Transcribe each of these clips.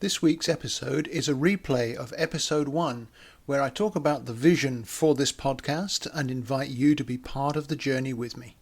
This week's episode is a replay of episode 1, where I talk about the vision for this podcast and invite you to be part of the journey with me.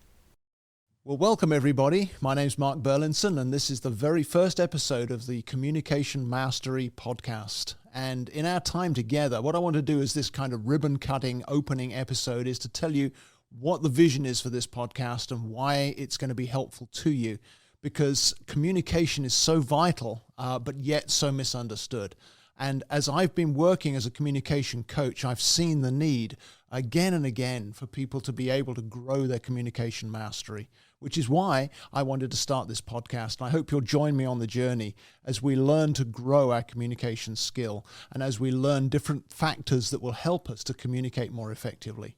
Well, welcome everybody. My name's Mark Burlinson, and this is the very first episode of the Communication Mastery podcast. And in our time together, what I want to do is this kind of ribbon-cutting opening episode is to tell you what the vision is for this podcast and why it's going to be helpful to you. Because communication is so vital, but yet so misunderstood. And as I've been working as a communication coach, I've seen the need again and again for people to be able to grow their communication mastery, which is why I wanted to start this podcast. And I hope you'll join me on the journey as we learn to grow our communication skill and as we learn different factors that will help us to communicate more effectively.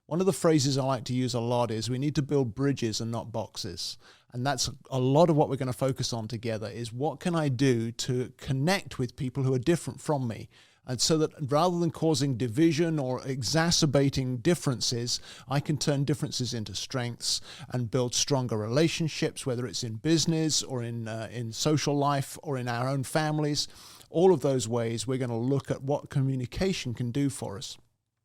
One of the phrases I like to use a lot is we need to build bridges and not boxes. And that's a lot of what we're going to focus on together is what can I do to connect with people who are different from me? And so that rather than causing division or exacerbating differences, I can turn differences into strengths and build stronger relationships, whether it's in business or in social life or in our own families. All of those ways we're going to look at what communication can do for us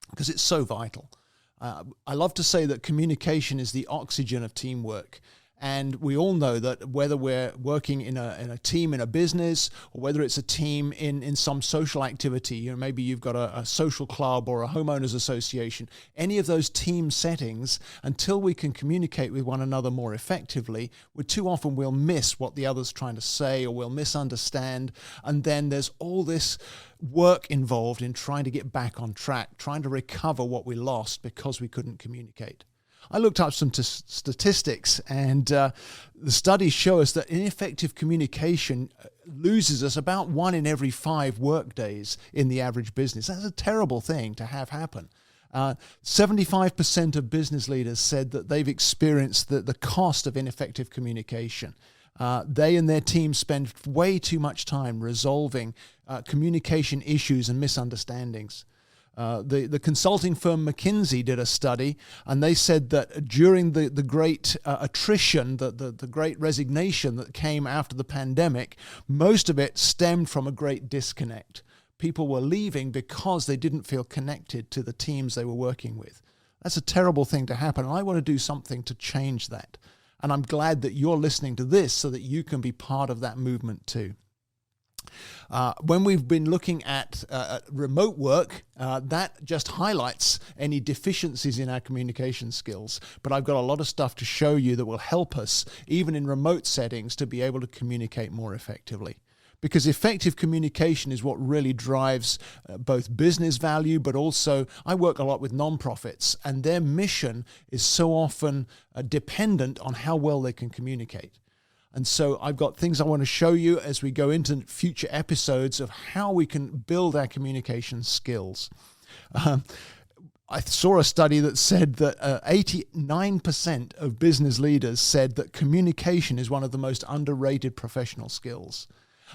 because it's so vital. I love to say that communication is the oxygen of teamwork. And we all know that whether we're working in a team in a business or whether it's a team in some social activity, maybe you've got a social club or a homeowners association, any of those team settings, until we can communicate with one another more effectively, too often we'll miss what the other's trying to say or we'll misunderstand. And then there's all this work involved in trying to get back on track, trying to recover what we lost because we couldn't communicate. I looked up some statistics, and the studies show us that ineffective communication loses us about 1 in every 5 work days in the average business. That's a terrible thing to have happen. 75% of business leaders said that they've experienced the cost of ineffective communication. They and their team spend way too much time resolving communication issues and misunderstandings. The consulting firm McKinsey did a study, and they said that during the great attrition, the great resignation that came after the pandemic, most of it stemmed from a great disconnect. People were leaving because they didn't feel connected to the teams they were working with. That's a terrible thing to happen, and I want to do something to change that. And I'm glad that you're listening to this so that you can be part of that movement too. When we've been looking at remote work, that just highlights any deficiencies in our communication skills. But I've got a lot of stuff to show you that will help us, even in remote settings, to be able to communicate more effectively. Because effective communication is what really drives both business value, but also I work a lot with nonprofits, and their mission is so often dependent on how well they can communicate. And so I've got things I want to show you as we go into future episodes of how we can build our communication skills. I saw a study that said that 89% of business leaders said that communication is one of the most underrated professional skills.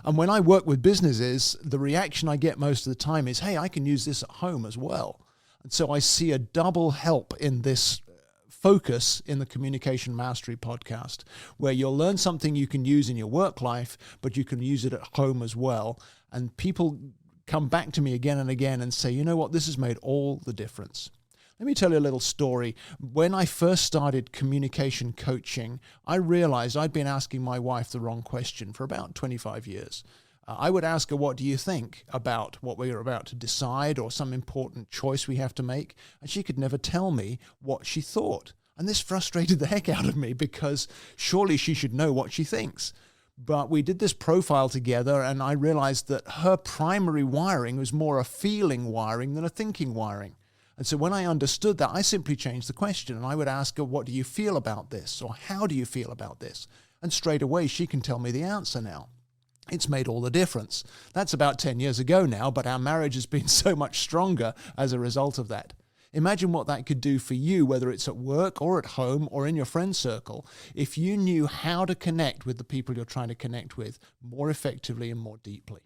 And when I work with businesses, the reaction I get most of the time is, hey, I can use this at home as well. And so I see a double help in this focus in the Communication Mastery podcast, where you'll learn something you can use in your work life, but you can use it at home as well. And people come back to me again and again and say, you know what, this has made all the difference. Let me tell you a little story. When I first started communication coaching, I realized I'd been asking my wife the wrong question for about 25 years. I would ask her, what do you think about what we are about to decide or some important choice we have to make? And she could never tell me what she thought. And this frustrated the heck out of me because surely she should know what she thinks. But we did this profile together, and I realized that her primary wiring was more a feeling wiring than a thinking wiring. And so when I understood that, I simply changed the question, and I would ask her, what do you feel about this? Or how do you feel about this? And straight away, she can tell me the answer now. It's made all the difference. That's about 10 years ago now, but our marriage has been so much stronger as a result of that. Imagine what that could do for you, whether it's at work or at home or in your friend circle, if you knew how to connect with the people you're trying to connect with more effectively and more deeply.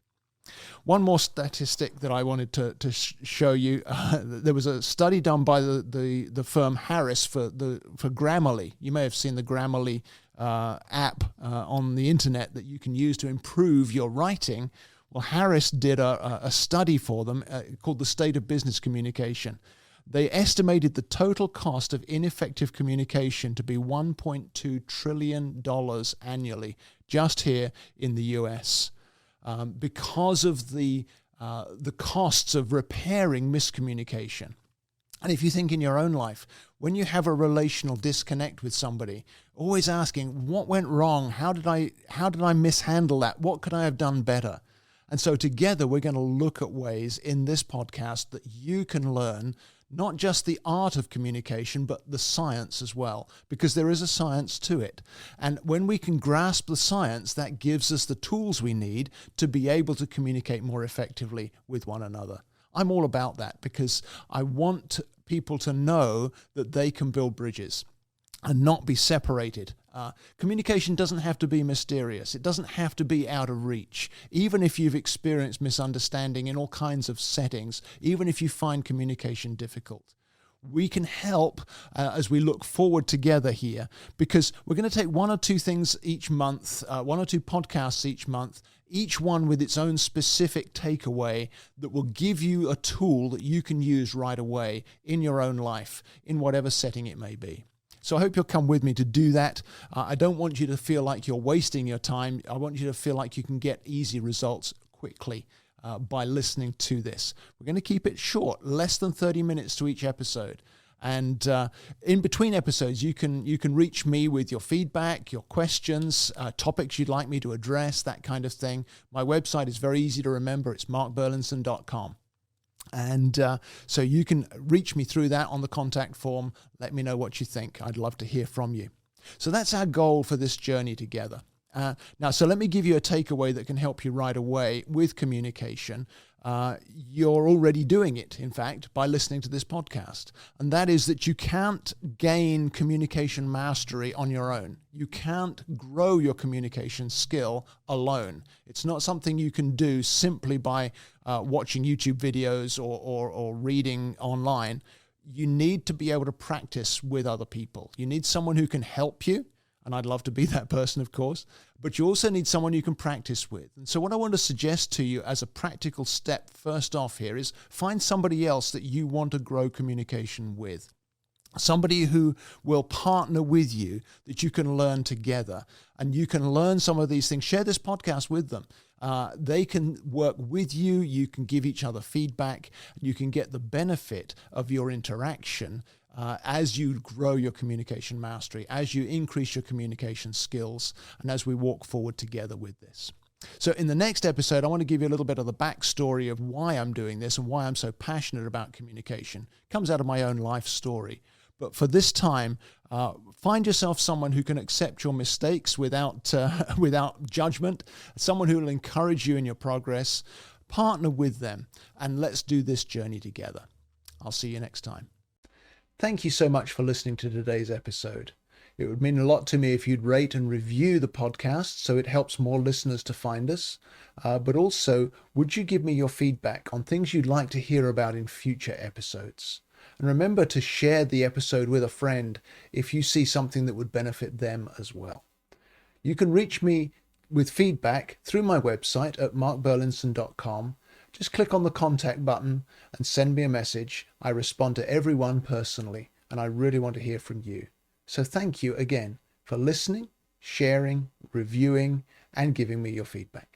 One more statistic that I wanted to show you. There was a study done by the firm Harris for Grammarly. You may have seen the Grammarly app on the internet that you can use to improve your writing. Well, Harris did a study for them called The State of Business Communication. They estimated the total cost of ineffective communication to be $1.2 trillion annually, just here in the US, because of the costs of repairing miscommunication. And if you think in your own life, when you have a relational disconnect with somebody, always asking, what went wrong? How did I mishandle that? What could I have done better? And so together we're going to look at ways in this podcast that you can learn not just the art of communication, but the science as well, because there is a science to it. And when we can grasp the science, that gives us the tools we need to be able to communicate more effectively with one another. I'm all about that because I want people to know that they can build bridges and not be separated. Communication doesn't have to be mysterious. It doesn't have to be out of reach. Even if you've experienced misunderstanding in all kinds of settings, even if you find communication difficult, we can help as we look forward together here, because we're going to take one or two things each month, one or two podcasts each month, each one with its own specific takeaway that will give you a tool that you can use right away in your own life, in whatever setting it may be. So I hope you'll come with me to do that. I don't want you to feel like you're wasting your time. I want you to feel like you can get easy results quickly by listening to this. We're going to keep it short, less than 30 minutes to each episode. And in between episodes, you can reach me with your feedback, your questions, topics you'd like me to address, that kind of thing. My website is very easy to remember. It's markburlinson.com. And so you can reach me through that on the contact form. Let me know what you think. I'd love to hear from you. So that's our goal for this journey together. Now, so let me give you a takeaway that can help you right away with communication. You're already doing it, in fact, by listening to this podcast. And that is that you can't gain communication mastery on your own. You can't grow your communication skill alone. It's not something you can do simply by watching YouTube videos or reading online. You need to be able to practice with other people. You need someone who can help you. And I'd love to be that person, of course, but you also need someone you can practice with. And so what I want to suggest to you as a practical step first off here is find somebody else that you want to grow communication with. Somebody who will partner with you, that you can learn together, and you can learn some of these things. Share this podcast with them. They can work with you. You can give each other feedback. You can get the benefit of your interaction as you grow your communication mastery, as you increase your communication skills, and as we walk forward together with this. So in the next episode, I want to give you a little bit of the backstory of why I'm doing this and why I'm so passionate about communication. It comes out of my own life story. But for this time, find yourself someone who can accept your mistakes without judgment, someone who will encourage you in your progress. Partner with them, and let's do this journey together. I'll see you next time. Thank you so much for listening to today's episode. It would mean a lot to me if you'd rate and review the podcast so it helps more listeners to find us. But also, would you give me your feedback on things you'd like to hear about in future episodes? And remember to share the episode with a friend if you see something that would benefit them as well. You can reach me with feedback through my website at markburlinson.com. Just click on the contact button and send me a message. I respond to everyone personally, and I really want to hear from you. So thank you again for listening, sharing, reviewing, and giving me your feedback.